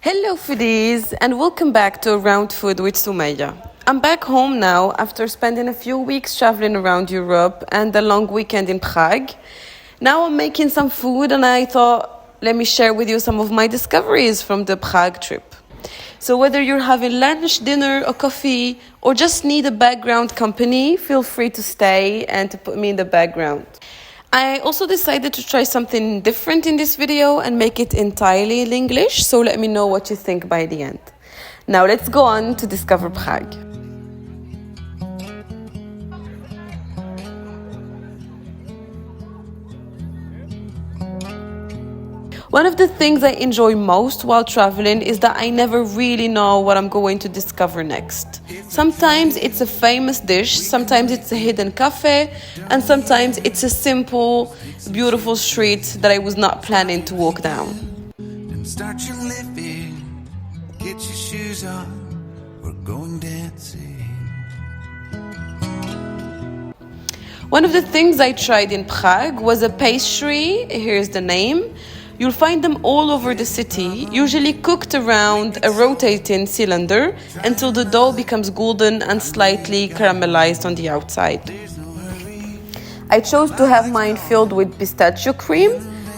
Hello foodies and welcome back to Around Food with Soumaya. I'm back home now after spending a few weeks traveling around Europe and a long weekend in Prague. Now I'm making some food and I thought let me share with you some of my discoveries from the Prague trip. So whether you're having lunch, dinner or coffee or just need a background company, feel free to stay and to put me in the background. I also decided to try something different in this video and make it entirely in English, so let me know what you think by the end. Now let's go on to discover Prague. One of the things I enjoy most while traveling is that I never really know what I'm going to discover next. Sometimes it's a famous dish, sometimes it's a hidden cafe, and sometimes it's a simple, beautiful street that I was not planning to walk down. And start your living, get your shoes on, we're going dancing. One of the things I tried in Prague was a pastry, here's the name. You'll find them all over the city, usually cooked around a rotating cylinder until the dough becomes golden and slightly caramelized on the outside. I chose to have mine filled with pistachio cream,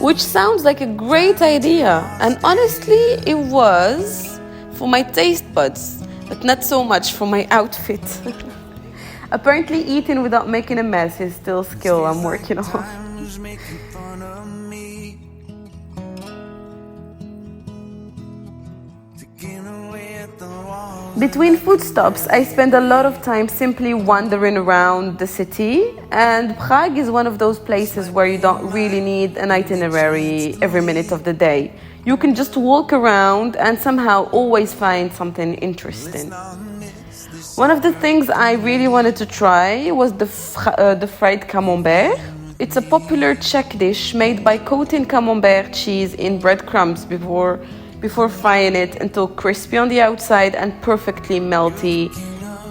which sounds like a great idea, and honestly it was for my taste buds, but not so much for my outfit. Apparently eating without making a mess is still a skill I'm working on. Between food stops, I spend a lot of time simply wandering around the city, and Prague is one of those places where you don't really need an itinerary every minute of the day. You can just walk around and somehow always find something interesting. One of the things I really wanted to try was the fried Camembert. It's a popular Czech dish made by coating Camembert cheese in breadcrumbs before frying it until crispy on the outside and perfectly melty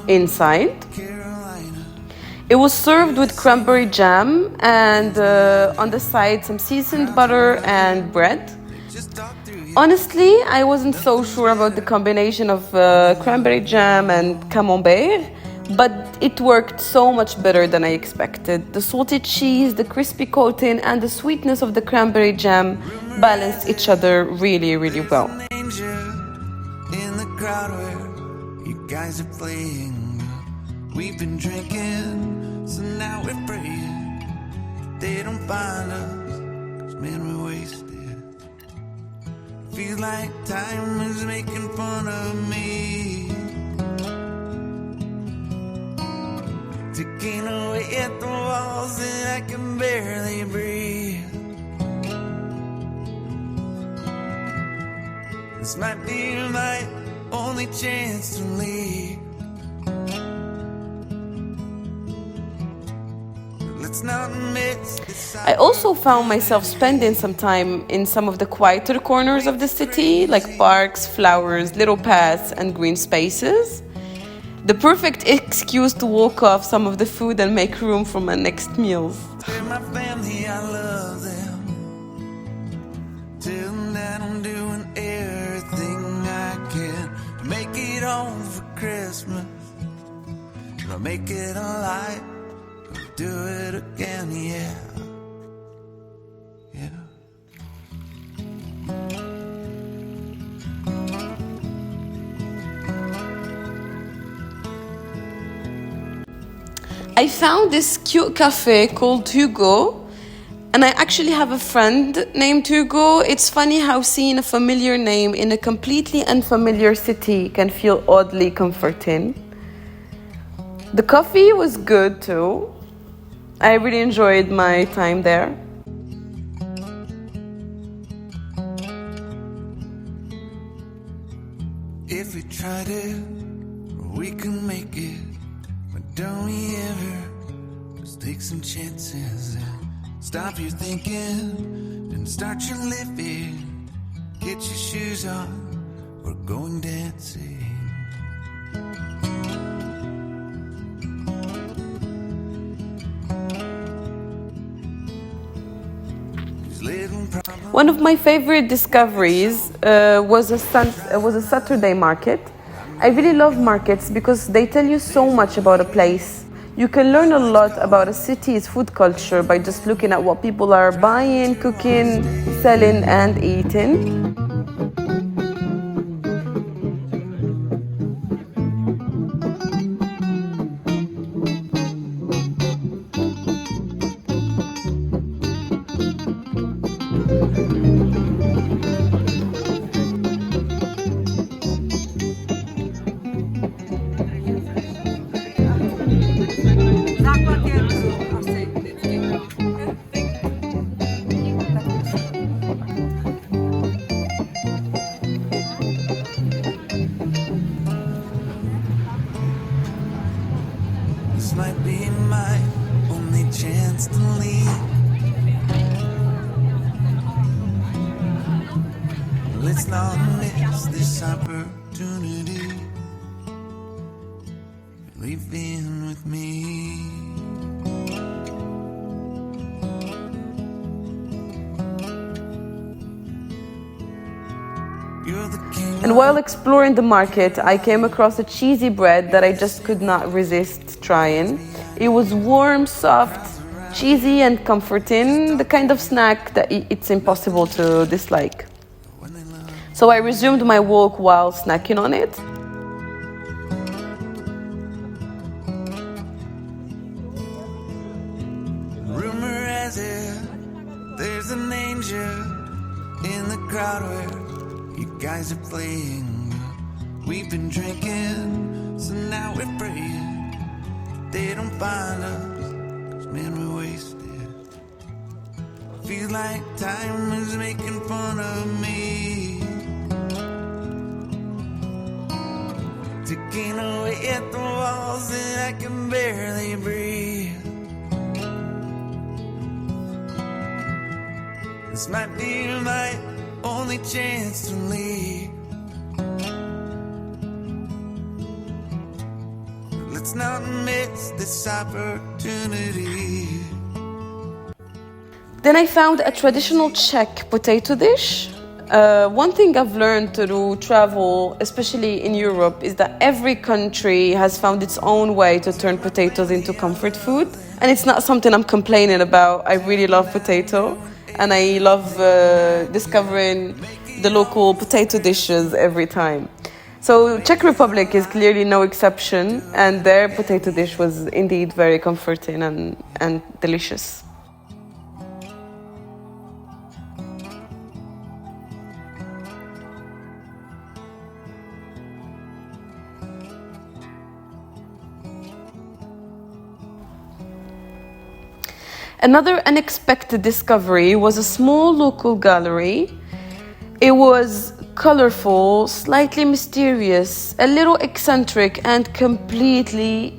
inside. It was served with cranberry jam and on the side some seasoned butter and bread. Honestly, I wasn't so sure about the combination of cranberry jam and camembert, but it worked so much better than I expected. The salted cheese, the crispy coating, and the sweetness of the cranberry jam balanced each other really, really well. In the crowd where you guys are playing, we've been drinking, so now we're praying they don't find us, 'cause man, we're wasted. Feels like time is making fun of me, ticking away at the walls and I can barely breathe. This might be my only chance to leave. Let's not miss this. I also found myself spending some time in some of the quieter corners of the city, like parks, flowers, little paths, and green spaces. The perfect excuse to walk off some of the food and make room for my next meals. Tell my family I love them. Tell them that I'm doing everything I can to make it home for Christmas. I'll make it alive. Do it again, yeah. Yeah. I found this cute cafe called Hugo, and I actually have a friend named Hugo. It's funny how seeing a familiar name in a completely unfamiliar city can feel oddly comforting. The coffee was good too. I really enjoyed my time there. If we try to, we can make it. But don't we ever just take some chances and stop your thinking and start your living. Get your shoes on, we're going dancing. One of my favorite discoveries was a Saturday market. I really love markets because they tell you so much about a place. You can learn a lot about a city's food culture by just looking at what people are buying, cooking, selling, and eating. This might be my only chance to leave. Let's not miss this opportunity. Leave in with me. And while exploring the market, I came across a cheesy bread that I just could not resist trying. It was warm, soft, cheesy, and comforting, the kind of snack that it's impossible to dislike. So I resumed my walk while snacking on it. Rumor has it there's an angel in the crowd where you guys are playing. We've been drinking, so now we're praying they don't find us, 'cause man, we're wasted. Feels like time is making fun of me, ticking away at the walls and I can barely breathe. This might be my only chance to leave. Let's not miss this opportunity. Then I found a traditional Czech potato dish. One thing I've learned through travel, especially in Europe, is that every country has found its own way to turn potatoes into comfort food. And it's not something I'm complaining about. I really love potato. And I love discovering the local potato dishes every time. So Czech Republic is clearly no exception, and their potato dish was indeed very comforting and delicious. Another unexpected discovery was a small local gallery. It was colorful, slightly mysterious, a little eccentric, and completely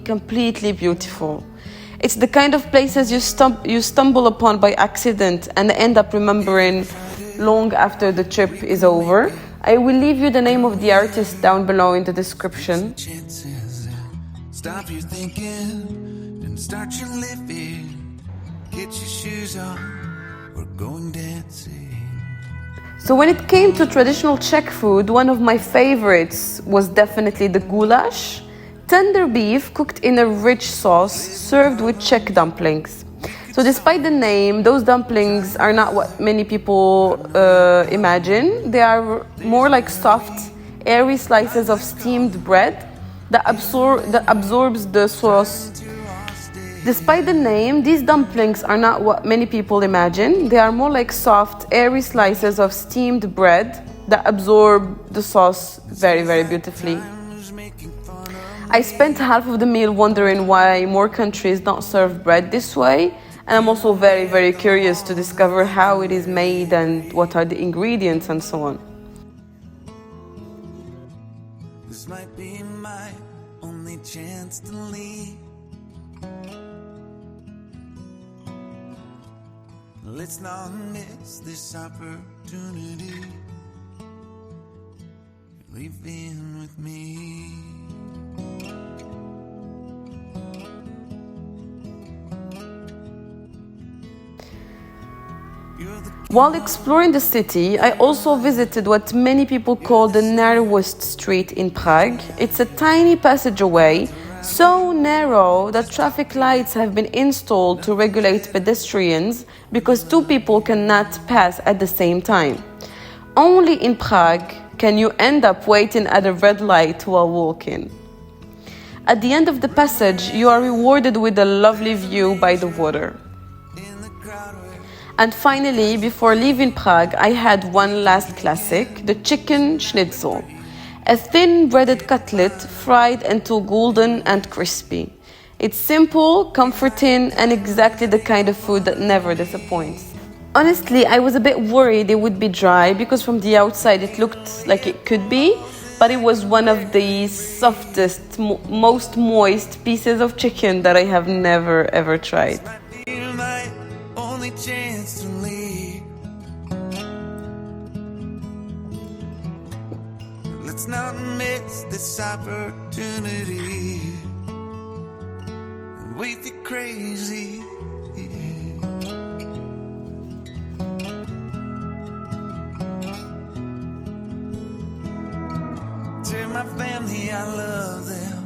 beautiful. It's the kind of places you stumble upon by accident and end up remembering long after the trip is over. I will leave you the name of the artist down below in the description. Stop your thinking and start your living. Get your shoes on, we're going dancing. So when it came to traditional Czech food, one of my favorites was definitely the goulash. Tender beef cooked in a rich sauce served with Czech dumplings. So despite the name, those dumplings are not what many people imagine. They are more like soft, airy slices of steamed bread that absorbs the sauce. Despite the name, these dumplings are not what many people imagine. They are more like soft, airy slices of steamed bread that absorb the sauce very beautifully. I spent half of the meal wondering why more countries don't serve bread this way, and I'm also very curious to discover how it is made and what are the ingredients and so on. This might be my only chance to leave. Let's not miss this opportunity. Leave in with me. While exploring the city, I also visited what many people call the narrowest street in Prague. It's a tiny passageway, so narrow that traffic lights have been installed to regulate pedestrians because two people cannot pass at the same time. Only in Prague can you end up waiting at a red light while walking. At the end of the passage, you are rewarded with a lovely view by the water. And finally, before leaving Prague, I had one last classic, the chicken schnitzel. A thin breaded cutlet fried until golden and crispy. It's simple, comforting, and exactly the kind of food that never disappoints. Honestly, I was a bit worried it would be dry because from the outside it looked like it could be, but it was one of the softest, most moist pieces of chicken that I have never ever tried. My only chance to leave. Let's not miss this opportunity. We think crazy. Tell my family I love them.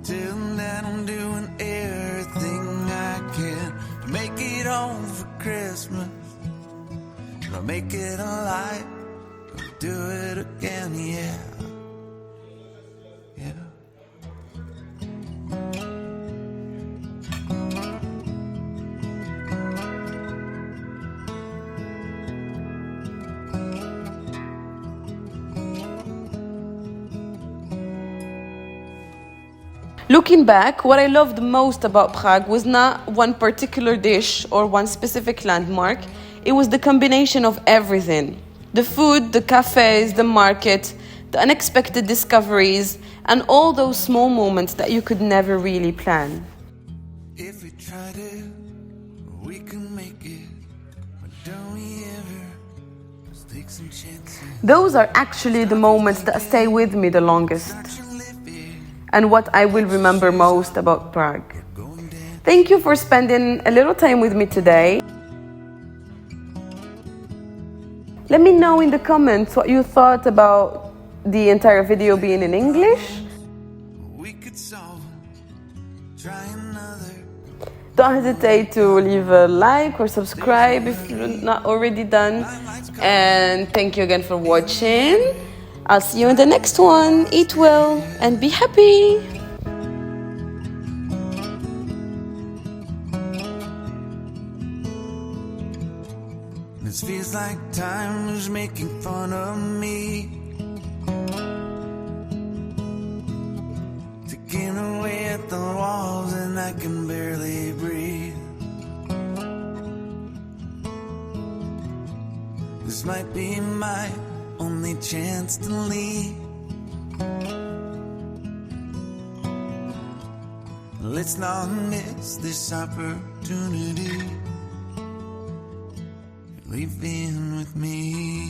Tell them that I'm doing everything I can to make it home for Christmas. I'll make it alive. I'll do it again, yeah. Yeah. Looking back, what I loved most about Prague was not one particular dish or one specific landmark. It was the combination of everything. The food, the cafés, the market, the unexpected discoveries, and all those small moments that you could never really plan. If we tried it, we can make it. But don't we ever just take some chances? Those are actually the moments that stay with me the longest, and what I will remember most about Prague. Thank you for spending a little time with me today. Let me know in the comments what you thought about the entire video being in English. We could solve try another. Don't hesitate to leave a like or subscribe if you're not already done. And thank you again for watching. I'll see you in the next one. Eat well and be happy. This feels like time is making fun of me, ticking away at the walls and I can barely breathe. This might be my only chance to leave. Let's not miss this opportunity. Leave in with me.